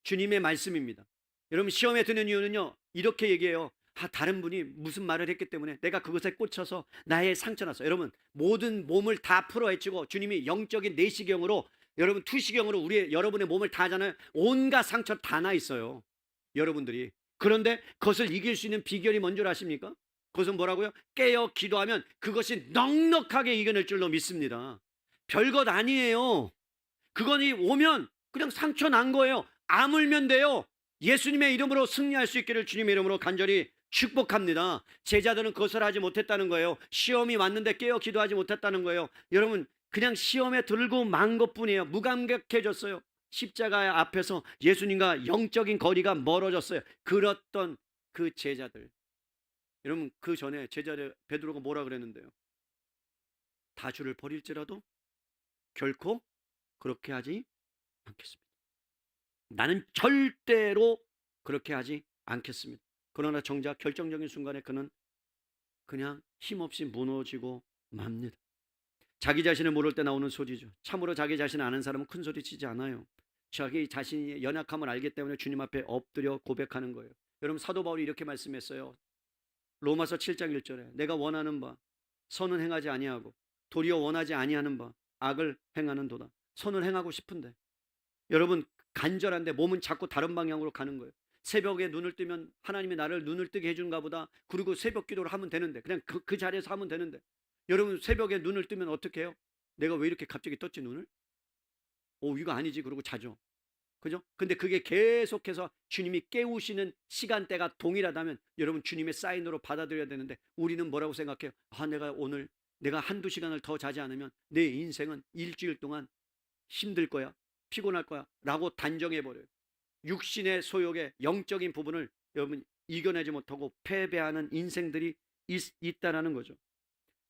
주님의 말씀입니다. 여러분, 시험에 드는 이유는요, 이렇게 얘기해요. 다른 분이 무슨 말을 했기 때문에 내가 그것에 꽂혀서 나의 상처 났어. 여러분, 모든 몸을 다 풀어헤치고 주님이 영적인 내시경으로 여러분 투시경으로 여러분의 몸을 다 하잖아요. 온갖 상처 다 나 있어요. 여러분들이. 그런데 그것을 이길 수 있는 비결이 뭔 줄 아십니까? 그것은 뭐라고요? 깨어 기도하면 그것이 넉넉하게 이겨낼 줄로 믿습니다. 별것 아니에요. 그거니 오면 그냥 상처 난 거예요. 아물면 돼요. 예수님의 이름으로 승리할 수 있기를 주님의 이름으로 간절히 축복합니다. 제자들은 그것을 하지 못했다는 거예요. 시험이 왔는데 깨어 기도하지 못했다는 거예요. 여러분, 그냥 시험에 들고 만 것뿐이에요. 무감각해졌어요. 십자가 앞에서 예수님과 영적인 거리가 멀어졌어요. 그랬던 그 제자들. 여러분, 그 전에 제자들 베드로가 뭐라 그랬는데요? 다 주를 버릴지라도 결코 그렇게 하지 않겠습니다. 나는 절대로 그렇게 하지 않겠습니다. 그러나 정작 결정적인 순간에 그는 그냥 힘없이 무너지고 맙니다. 자기 자신을 모를 때 나오는 소리죠. 참으로 자기 자신을 아는 사람은 큰 소리 치지 않아요. 자기 자신의 연약함을 알기 때문에 주님 앞에 엎드려 고백하는 거예요. 여러분, 사도 바울이 이렇게 말씀했어요. 로마서 7장 1절에 내가 원하는 바 선은 행하지 아니하고 도리어 원하지 아니하는 바 악을 행하는 도다. 선을 행하고 싶은데 여러분, 간절한데 몸은 자꾸 다른 방향으로 가는 거예요. 새벽에 눈을 뜨면 하나님이 나를 눈을 뜨게 해준가 보다. 그리고 새벽 기도를 하면 되는데, 그냥 그 자리에서 하면 되는데, 여러분 새벽에 눈을 뜨면 어떻게 해요? 내가 왜 이렇게 갑자기 떴지 눈을? 이거 아니지. 그러고 자죠. 그죠? 근데 그게 계속해서 주님이 깨우시는 시간대가 동일하다면 여러분 주님의 사인으로 받아들여야 되는데, 우리는 뭐라고 생각해요? 내가 오늘 내가 한두 시간을 더 자지 않으면 내 인생은 일주일 동안 힘들 거야, 피곤할 거야 라고 단정해버려요. 육신의 소욕의 영적인 부분을 여러분 이겨내지 못하고 패배하는 인생들이 있다라는 거죠.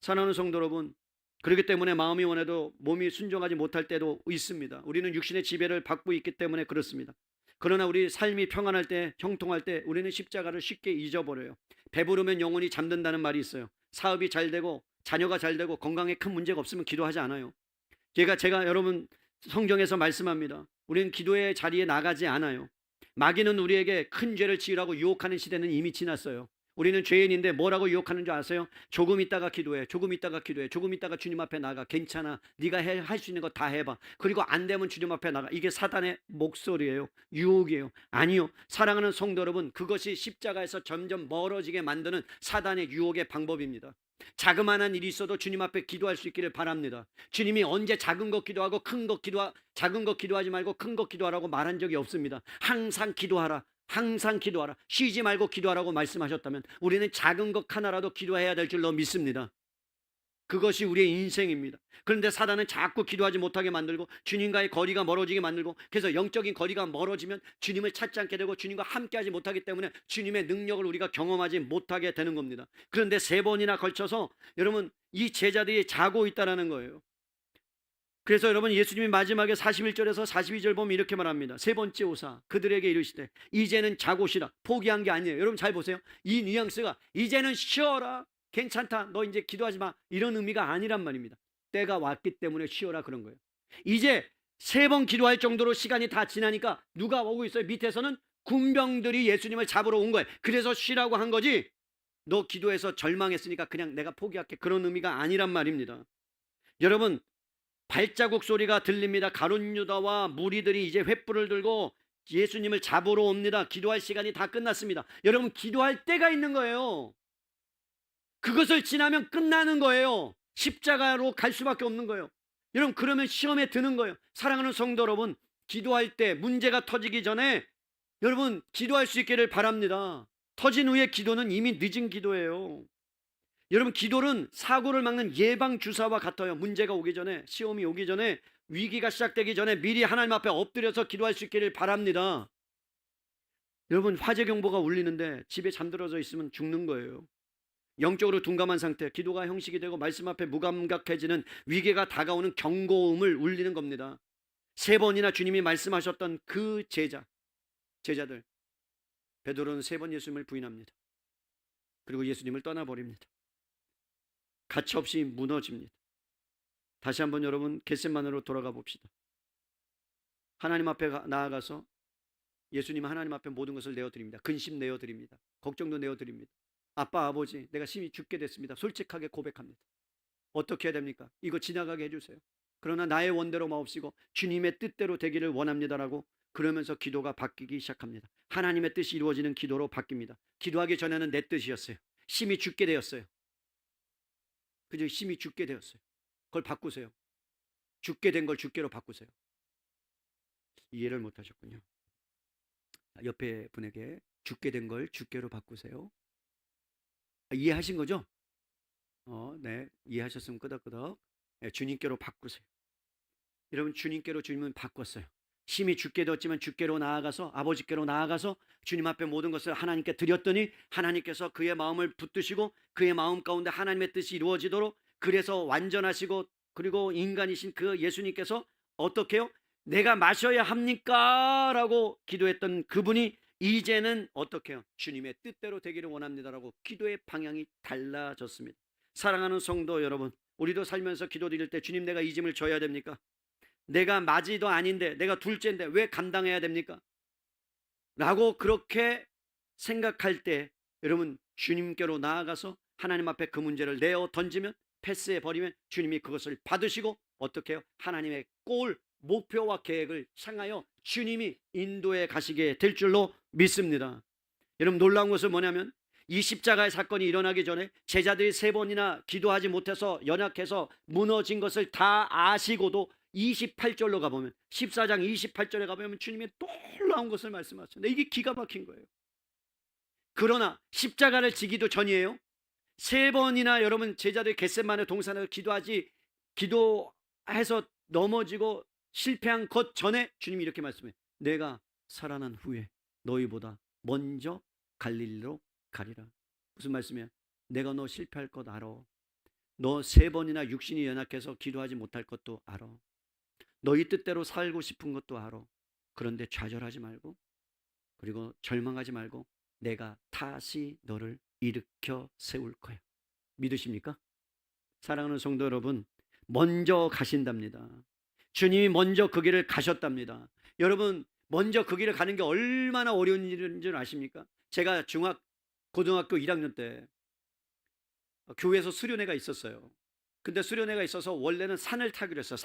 사랑하는 성도 여러분, 그렇기 때문에 마음이 원해도 몸이 순종하지 못할 때도 있습니다. 우리는 육신의 지배를 받고 있기 때문에 그렇습니다. 그러나 우리 삶이 평안할 때, 형통할 때 우리는 십자가를 쉽게 잊어버려요. 배부르면 영혼이 잠든다는 말이 있어요. 사업이 잘 되고 자녀가 잘 되고 건강에 큰 문제가 없으면 기도하지 않아요. 제가 여러분 성경에서 말씀합니다. 우리는 기도의 자리에 나가지 않아요. 마귀는 우리에게 큰 죄를 지으라고 유혹하는 시대는 이미 지났어요. 우리는 죄인인데 뭐라고 유혹하는 줄 아세요? 조금 있다가 기도해, 조금 있다가 기도해, 조금 있다가 주님 앞에 나가. 괜찮아, 네가 할 수 있는 거 다 해봐. 그리고 안 되면 주님 앞에 나가. 이게 사단의 목소리예요. 유혹이에요. 아니요, 사랑하는 성도 여러분, 그것이 십자가에서 점점 멀어지게 만드는 사단의 유혹의 방법입니다. 자그마한 일이 있어도 주님 앞에 기도할 수 있기를 바랍니다. 주님이 언제 작은 것 기도하고 작은 것 기도하지 말고 큰 것 기도하라고 말한 적이 없습니다. 항상 기도하라, 항상 기도하라, 쉬지 말고 기도하라고 말씀하셨다면 우리는 작은 것 하나라도 기도해야 될 줄로 믿습니다. 그것이 우리의 인생입니다. 그런데 사단은 자꾸 기도하지 못하게 만들고 주님과의 거리가 멀어지게 만들고, 그래서 영적인 거리가 멀어지면 주님을 찾지 않게 되고 주님과 함께하지 못하기 때문에 주님의 능력을 우리가 경험하지 못하게 되는 겁니다. 그런데 3번이나 걸쳐서 여러분 이 제자들이 자고 있다는 거예요. 그래서 여러분 예수님이 마지막에 41절에서 42절 보면 이렇게 말합니다. 3번째 오사 그들에게 이르시되 이제는 자고시라. 포기한 게 아니에요. 여러분 잘 보세요. 이 뉘앙스가 이제는 쉬어라, 괜찮다, 너 이제 기도하지 마, 이런 의미가 아니란 말입니다. 때가 왔기 때문에 쉬어라 그런 거예요. 이제 3번 기도할 정도로 시간이 다 지나니까 누가 오고 있어요? 밑에서는 군병들이 예수님을 잡으러 온 거예요. 그래서 쉬라고 한 거지, 너 기도해서 절망했으니까 그냥 내가 포기할게, 그런 의미가 아니란 말입니다. 여러분 발자국 소리가 들립니다. 가룟 유다와 무리들이 이제 횃불을 들고 예수님을 잡으러 옵니다. 기도할 시간이 다 끝났습니다. 여러분 기도할 때가 있는 거예요. 그것을 지나면 끝나는 거예요. 십자가로 갈 수밖에 없는 거예요. 여러분 그러면 시험에 드는 거예요. 사랑하는 성도 여러분, 기도할 때 문제가 터지기 전에 여러분 기도할 수 있기를 바랍니다. 터진 후에 기도는 이미 늦은 기도예요. 여러분 기도는 사고를 막는 예방주사와 같아요. 문제가 오기 전에, 시험이 오기 전에, 위기가 시작되기 전에 미리 하나님 앞에 엎드려서 기도할 수 있기를 바랍니다. 여러분 화재 경보가 울리는데 집에 잠들어져 있으면 죽는 거예요. 영적으로 둔감한 상태, 기도가 형식이 되고 말씀 앞에 무감각해지는 위기가 다가오는 경고음을 울리는 겁니다. 3번이나 주님이 말씀하셨던 그 제자들, 베드로는 3번 예수님을 부인합니다. 그리고 예수님을 떠나버립니다. 가차없이 무너집니다. 다시 한번 여러분 겟세마네로 돌아가 봅시다. 하나님 앞에 나아가서 예수님은 하나님 앞에 모든 것을 내어드립니다. 근심 내어드립니다. 걱정도 내어드립니다. 아빠, 아버지, 내가 심히 죽게 됐습니다. 솔직하게 고백합니다. 어떻게 해야 됩니까? 이거 지나가게 해주세요. 그러나 나의 원대로 마옵시고 주님의 뜻대로 되기를 원합니다라고, 그러면서 기도가 바뀌기 시작합니다. 하나님의 뜻이 이루어지는 기도로 바뀝니다. 기도하기 전에는 내 뜻이었어요. 심히 죽게 되었어요. 그저 심히 죽게 되었어요. 그걸 바꾸세요. 죽게 된 걸 죽게로 바꾸세요. 이해를 못 하셨군요. 옆에 분에게 죽게 된 걸 죽게로 바꾸세요. 이해하신 거죠? 네, 이해하셨으면 끄덕끄덕. 네, 주님께로 바꾸세요. 여러분 주님께로 주님은 바꿨어요. 심히 죽게 되었지만 주께로 나아가서, 아버지께로 나아가서 주님 앞에 모든 것을 하나님께 드렸더니 하나님께서 그의 마음을 붙드시고 그의 마음 가운데 하나님의 뜻이 이루어지도록, 그래서 완전하시고 그리고 인간이신 그 예수님께서 어떻게 해요? 내가 마셔야 합니까? 라고 기도했던 그분이 이제는 어떻게 해요? 주님의 뜻대로 되기를 원합니다라고 기도의 방향이 달라졌습니다. 사랑하는 성도 여러분, 우리도 살면서 기도드릴 때 주님 내가 이 짐을 져야 됩니까? 내가 맞이도 아닌데, 내가 둘째인데 왜 감당해야 됩니까? 라고 그렇게 생각할 때 여러분 주님께로 나아가서 하나님 앞에 그 문제를 내어 던지면, 패스해 버리면 주님이 그것을 받으시고 어떻게 해요? 하나님의 꼴 목표와 계획을 향하여 주님이 인도해 가시게 될 줄로 믿습니다. 여러분, 놀라운 것은 뭐냐면 이 십자가의 사건이 일어나기 전에 제자들이 3번이나 기도하지 못해서 연약해서 무너진 것을 다 아시고도 28절로 가보면, 14장 28절에 가보면 주님의 놀라운 것을 말씀하셨는데 이게 기가 막힌 거예요. 그러나 십자가를 지기도 전이에요. 3번이나 여러분 제자들이 겟세마네 동산에서 기도해서 넘어지고 실패한 것 전에 주님이 이렇게 말씀해요. 내가 살아난 후에 너희보다 먼저 갈릴리로 가리라. 무슨 말씀이야? 내가 너 실패할 것 알아. 너 3번이나 육신이 연약해서 기도하지 못할 것도 알아. 너희 뜻대로 살고 싶은 것도 알아. 그런데 좌절하지 말고, 그리고 절망하지 말고 내가 다시 너를 일으켜 세울 거야. 믿으십니까? 사랑하는 성도 여러분, 먼저 가신답니다. 주님이 먼저 그 길을 가셨답니다. 여러분, 먼저 그 길을 가는 게 얼마나 어려운 일인 줄 아십니까? 제가 고등학교 1학년 때 교회에서 수련회가 있었어요. 근데 수련회가 있어서 원래는 산을 타기로 했어요.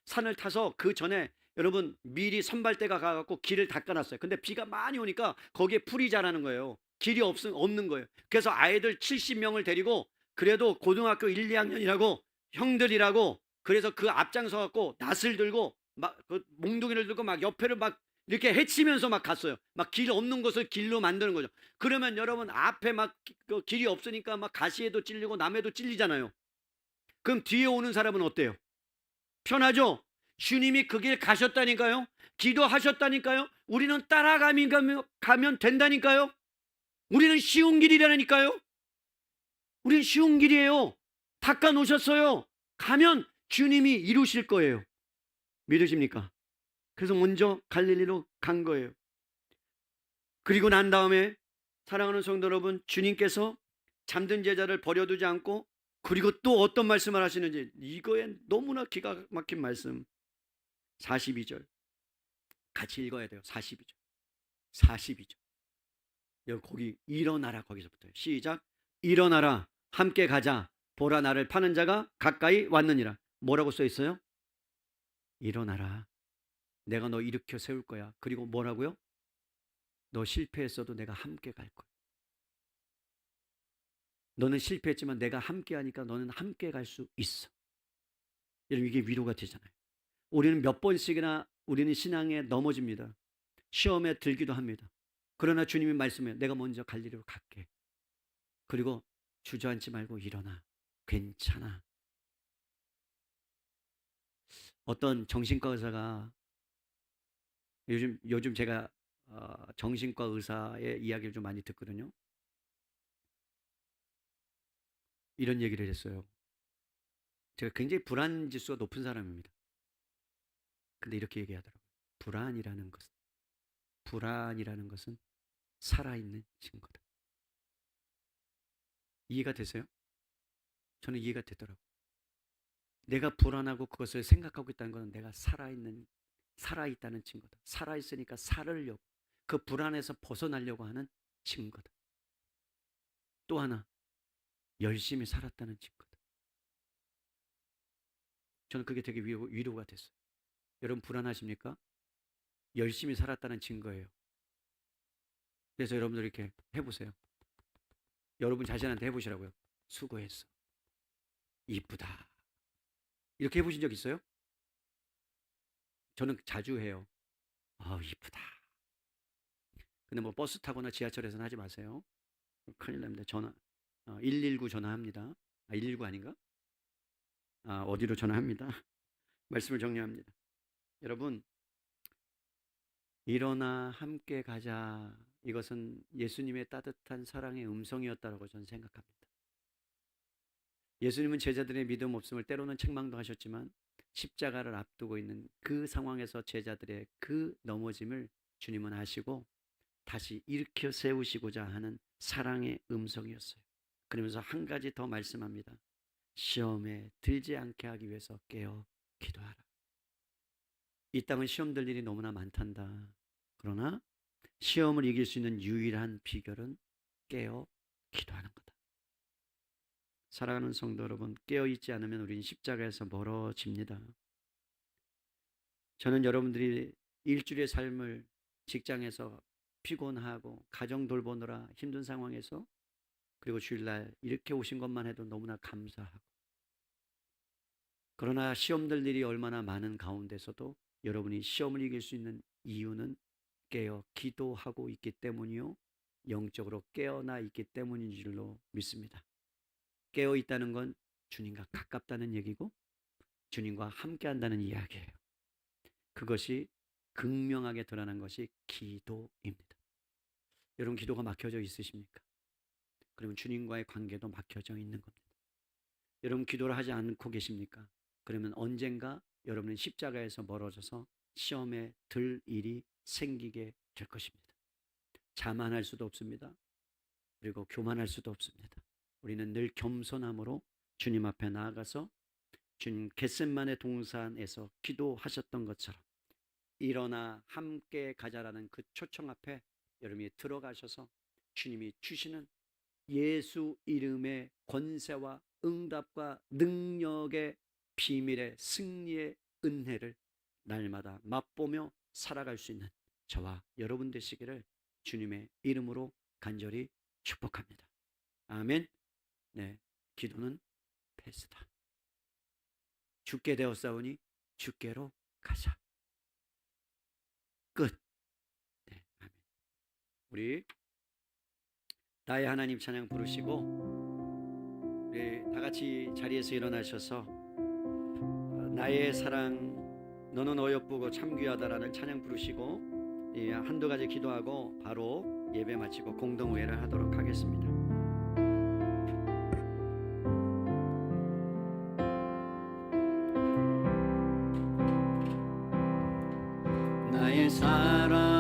산을 타서 그 전에 여러분 미리 선발대가 가갖고 길을 닦아놨어요. 근데 비가 많이 오니까 거기에 풀이 자라는 거예요. 길이 없는 거예요. 그래서 아이들 70명을 데리고, 그래도 고등학교 1, 2학년이라고 형들이라고, 그래서 그 앞장서 갖고 낫을 들고 막 그 몽둥이를 들고 막 옆에를 막 이렇게 헤치면서 막 갔어요. 막 길 없는 곳을 길로 만드는 거죠. 그러면 여러분 앞에 막 그 길이 없으니까 막 가시에도 찔리고 남에도 찔리잖아요. 그럼 뒤에 오는 사람은 어때요? 편하죠? 주님이 그 길 가셨다니까요. 기도하셨다니까요. 우리는 가면 된다니까요. 우리는 쉬운 길이라니까요. 우리는 쉬운 길이에요. 닦아 놓으셨어요. 가면 주님이 이루실 거예요. 믿으십니까? 그래서 먼저 갈릴리로 간 거예요. 그리고 난 다음에 사랑하는 성도 여러분, 주님께서 잠든 제자를 버려두지 않고, 그리고 또 어떤 말씀을 하시는지, 이거에 너무나 기가 막힌 말씀. 42절 같이 읽어야 돼요. 42절. 여기 거기 일어나라, 거기서부터요. 시작. 일어나라, 함께 가자. 보라, 나를 파는 자가 가까이 왔느니라. 뭐라고 써 있어요? 일어나라. 내가 너 일으켜 세울 거야. 그리고 뭐라고요? 너 실패했어도 내가 함께 갈 거야. 너는 실패했지만 내가 함께 하니까 너는 함께 갈 수 있어. 여러분, 이게 위로가 되잖아요. 우리는 몇 번씩이나 우리는 신앙에 넘어집니다. 시험에 들기도 합니다. 그러나 주님이 말씀해요. 내가 먼저 갈릴리로 갈게. 그리고 주저앉지 말고 일어나. 괜찮아. 어떤 정신과 의사가, 요즘 제가 정신과 의사의 이야기를 좀 많이 듣거든요. 이런 얘기를 했어요. 제가 굉장히 불안 지수가 높은 사람입니다. 근데 이렇게 얘기하더라고요. 불안이라는 것은 살아있는 증거다. 이해가 되세요? 저는 이해가 되더라고요. 내가 불안하고 그것을 생각하고 있다는 것은 내가 살아있다는 증거다. 살아있으니까 살으려고, 그 불안에서 벗어나려고 하는 증거다. 또 하나, 열심히 살았다는 증거다. 저는 그게 되게 위로가 됐어요. 여러분, 불안하십니까? 열심히 살았다는 증거예요. 그래서 여러분들 이렇게 해보세요. 여러분 자신한테 해보시라고요. 수고했어. 이쁘다. 이렇게 해보신 적 있어요? 저는 자주 해요. 이쁘다. 근데 뭐 버스 타거나 지하철에서는 하지 마세요. 큰일 납니다. 119 전화합니다. 119 아닌가? 어디로 전화합니다. 말씀을 정리합니다. 여러분, 일어나 함께 가자. 이것은 예수님의 따뜻한 사랑의 음성이었다고 저는 생각합니다. 예수님은 제자들의 믿음 없음을 때로는 책망도 하셨지만, 십자가를 앞두고 있는 그 상황에서 제자들의 그 넘어짐을 주님은 아시고 다시 일으켜 세우시고자 하는 사랑의 음성이었어요. 그러면서 한 가지 더 말씀합니다. 시험에 들지 않게 하기 위해서 깨어 기도하라. 이 땅은 시험 들 일이 너무나 많단다. 그러나 시험을 이길 수 있는 유일한 비결은 깨어 기도하는 거다. 사랑하는 성도 여러분, 깨어있지 않으면 우리는 십자가에서 멀어집니다. 저는 여러분들이 일주일의 삶을 직장에서 피곤하고 가정 돌보느라 힘든 상황에서 그리고 주일날 이렇게 오신 것만 해도 너무나 감사하고, 그러나 시험될 일이 얼마나 많은 가운데서도 여러분이 시험을 이길 수 있는 이유는 깨어 기도하고 있기 때문이요, 영적으로 깨어나 있기 때문인 줄로 믿습니다. 깨어 있다는 건 주님과 가깝다는 얘기고 주님과 함께 한다는 이야기예요. 그것이 극명하게 드러난 것이 기도입니다. 여러분, 기도가 막혀져 있으십니까? 그러면 주님과의 관계도 막혀져 있는 겁니다. 여러분, 기도를 하지 않고 계십니까? 그러면 언젠가 여러분은 십자가에서 멀어져서 시험에 들 일이 생기게 될 것입니다. 자만할 수도 없습니다. 그리고 교만할 수도 없습니다. 우리는 늘 겸손함으로 주님 앞에 나아가서 주님 겟셋만의 동산에서 기도하셨던 것처럼 일어나 함께 가자라는 그 초청 앞에 여러분이 들어가셔서 주님이 주시는 예수 이름의 권세와 응답과 능력의 비밀의 승리의 은혜를 날마다 맛보며 살아갈 수 있는 저와 여러분 되시기를 주님의 이름으로 간절히 축복합니다. 아멘. 네, 기도는 패스다. 죽게 되었사오니 죽게로 가자. 끝. 네, 아멘. 우리 나의 하나님 찬양 부르시고 우리 다 같이 자리에서 일어나셔서 나의 사랑 너는 어여쁘고 참 귀하다라는 찬양 부르시고 한두 가지 기도하고 바로 예배 마치고 공동회를 하도록 하겠습니다. 나의 사랑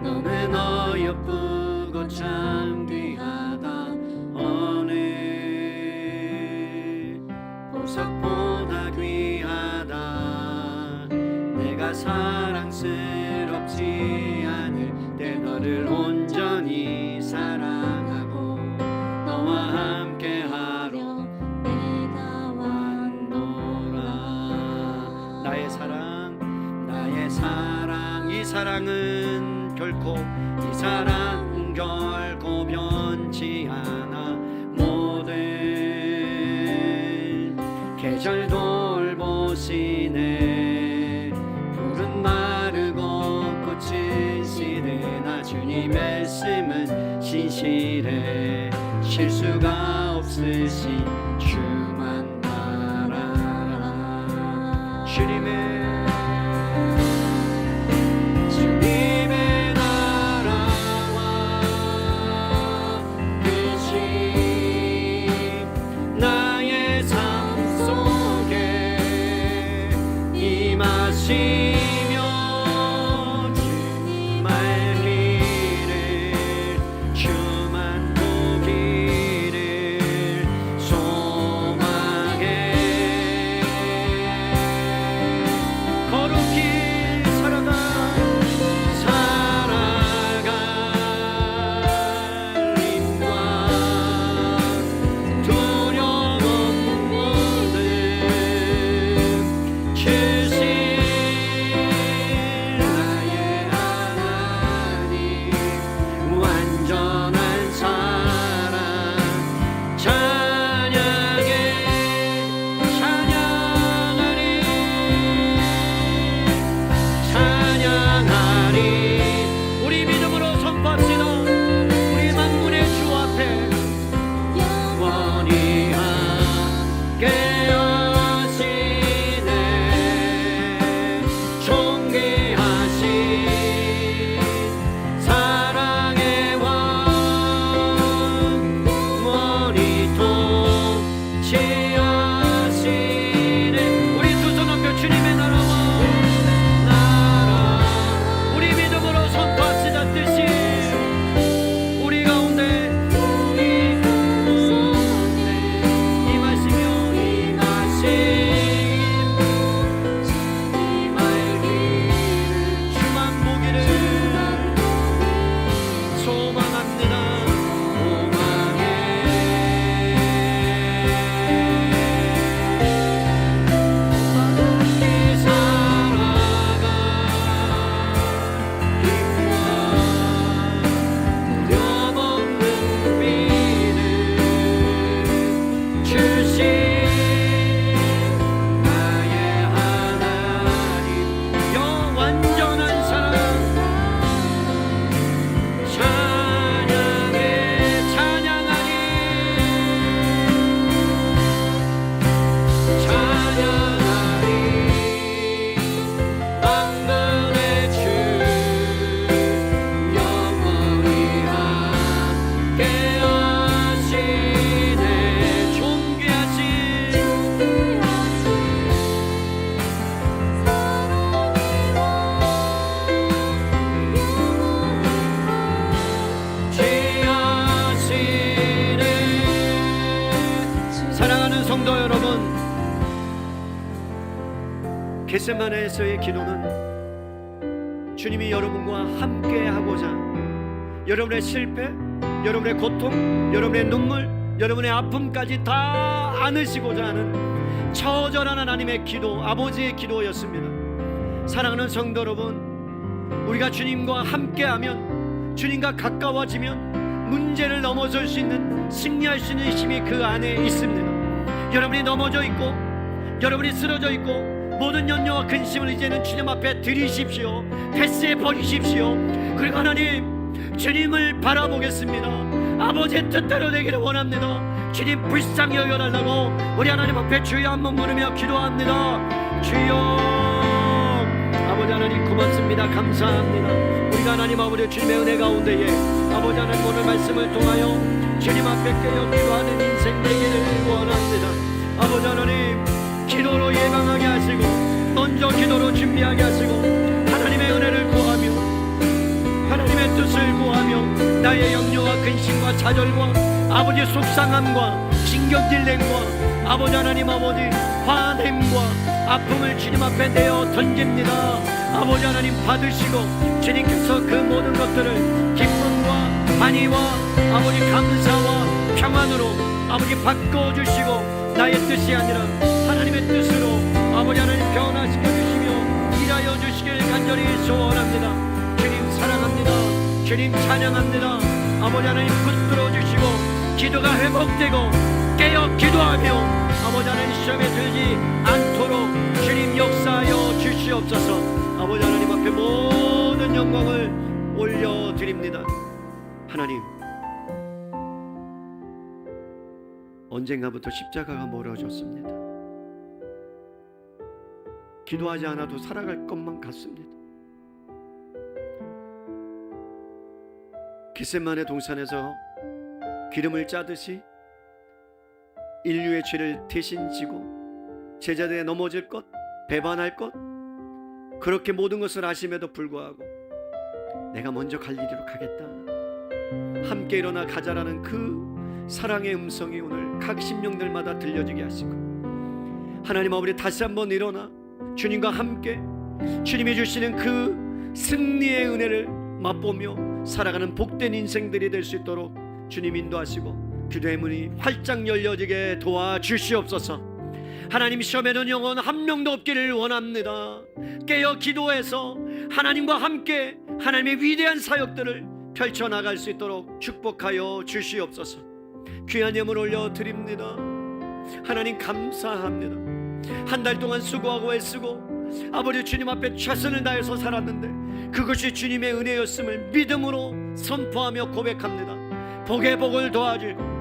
너는 어여쁘고 참 귀하다. 어느 보석보다 귀하다. 내가 사랑스럽지 않을 때 너를 온전히 사랑하고 너와 함께하러 내가 왔노라. 나의 사랑 이 사랑은 결코 변치 않아. 모든 계절 돌보시네. 푸른 마르고 꽃은 시드나 주님 말씀은 신실해. 실수가 없으신 주만 바라라. 주님의 성도 여러분, 겟세마네에서의 기도는 주님이 여러분과 함께 하고자 여러분의 실패, 여러분의 고통, 여러분의 눈물, 여러분의 아픔까지 다 안으시고자 하는 처절한 하나님의 기도, 아버지의 기도였습니다. 사랑하는 성도 여러분, 우리가 주님과 함께하면, 주님과 가까워지면 문제를 넘어설 수 있는, 승리할 수 있는 힘이 그 안에 있습니다. 여러분이 넘어져 있고, 여러분이 쓰러져 있고, 모든 염려와 근심을 이제는 주님 앞에 드리십시오. 패스해 버리십시오. 그리고 하나님, 주님을 바라보겠습니다. 아버지의 뜻대로 되기를 원합니다. 주님 불쌍히 여겨달라고 우리 하나님 앞에 주여 한번 부르며 기도합니다. 주여, 아버지 하나님 고맙습니다. 감사합니다. 우리가 하나님 아버지 주님의 은혜 가운데에 아버지 하나님 오늘 말씀을 통하여 주님 앞에 깨어 기도하는 인생 되기를 원합니다. 아버지 하나님, 기도로 예방하게 하시고 먼저 기도로 준비하게 하시고 하나님의 은혜를 구하며 하나님의 뜻을 구하며 나의 염려와 근심과 좌절과 아버지의 속상함과 신경질냄과 아버지 하나님 아버지 화냄과 아픔을 주님 앞에 내어 던집니다. 아버지 하나님 받으시고 주님께서 그 모든 것들을 기쁨과 안위와 아버지 감사와 평안으로 아버지 바꿔주시고 나의 뜻이 아니라 하나님의 뜻으로 아버지 하나님 변화시켜 주시며 일하여 주시길 간절히 소원합니다. 주님 사랑합니다. 주님 찬양합니다. 아버지 하나님 붙들어 주시고 기도가 회복되고 깨어 기도하며 아버지 하나님 시험에 들지 않도록 주님 역사하여 주시옵소서. 아버지 하나님 앞에 모든 영광을 올려드립니다. 하나님, 언젠가부터 십자가가 멀어졌습니다. 기도하지 않아도 살아갈 것만 같습니다. 겟세마네 동산에서 기름을 짜듯이 인류의 죄를 대신 지고 제자들에 넘어질 것, 배반할 것, 그렇게 모든 것을 아심에도 불구하고 내가 먼저 갈 이리로 가겠다, 함께 일어나 가자라는 그 사랑의 음성이 오늘 각 심령들마다 들려지게 하시고 하나님 아버지 다시 한번 일어나 주님과 함께 주님이 주시는 그 승리의 은혜를 맛보며 살아가는 복된 인생들이 될 수 있도록 주님 인도하시고 기도의 문이 활짝 열려지게 도와주시옵소서. 하나님, 시험에는 영혼 한 명도 없기를 원합니다. 깨어 기도해서 하나님과 함께 하나님의 위대한 사역들을 펼쳐나갈 수 있도록 축복하여 주시옵소서. 귀한 예물 올려드립니다. 하나님 감사합니다. 한 달 동안 수고하고 애쓰고 아버지 주님 앞에 최선을 다해서 살았는데 그것이 주님의 은혜였음을 믿음으로 선포하며 고백합니다. 복에 복을 더하시고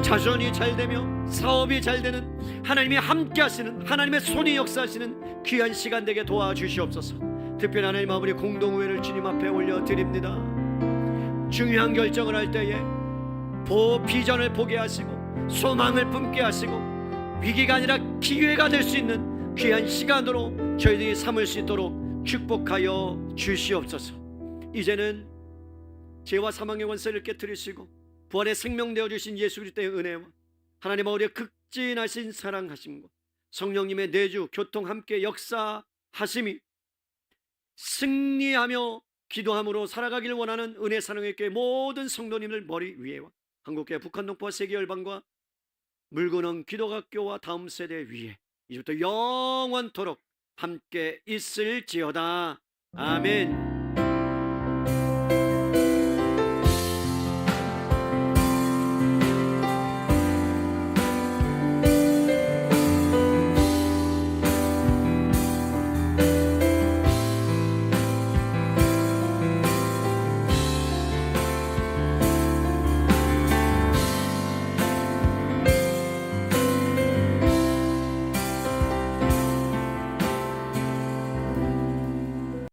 자손이 잘되며 사업이 잘되는 하나님이 함께 하시는 하나님의 손이 역사하시는 귀한 시간 되게 도와주시옵소서. 특별히 하나님 아버지 공동회를 주님 앞에 올려드립니다. 중요한 결정을 할 때에 비전을 보게 하시고 소망을 품게 하시고 위기가 아니라 기회가 될 수 있는 귀한 시간으로 저희들이 삼을 수 있도록 축복하여 주시옵소서. 이제는 죄와 사망의 권세를 깨뜨리시고 부활의 생명 되어주신 예수 그리스도의 은혜와 하나님 아버지의 극진하신 사랑하심과 성령님의 내주 교통 함께 역사하심이 승리하며 기도함으로 살아가기를 원하는 은혜 사랑의 교회 모든 성도님들 머리 위에와 한국교회 북한 동포와 세계 열방과 물건원 기도학교와 다음 세대 위에 이제부터 영원토록 함께 있을지어다. 아멘.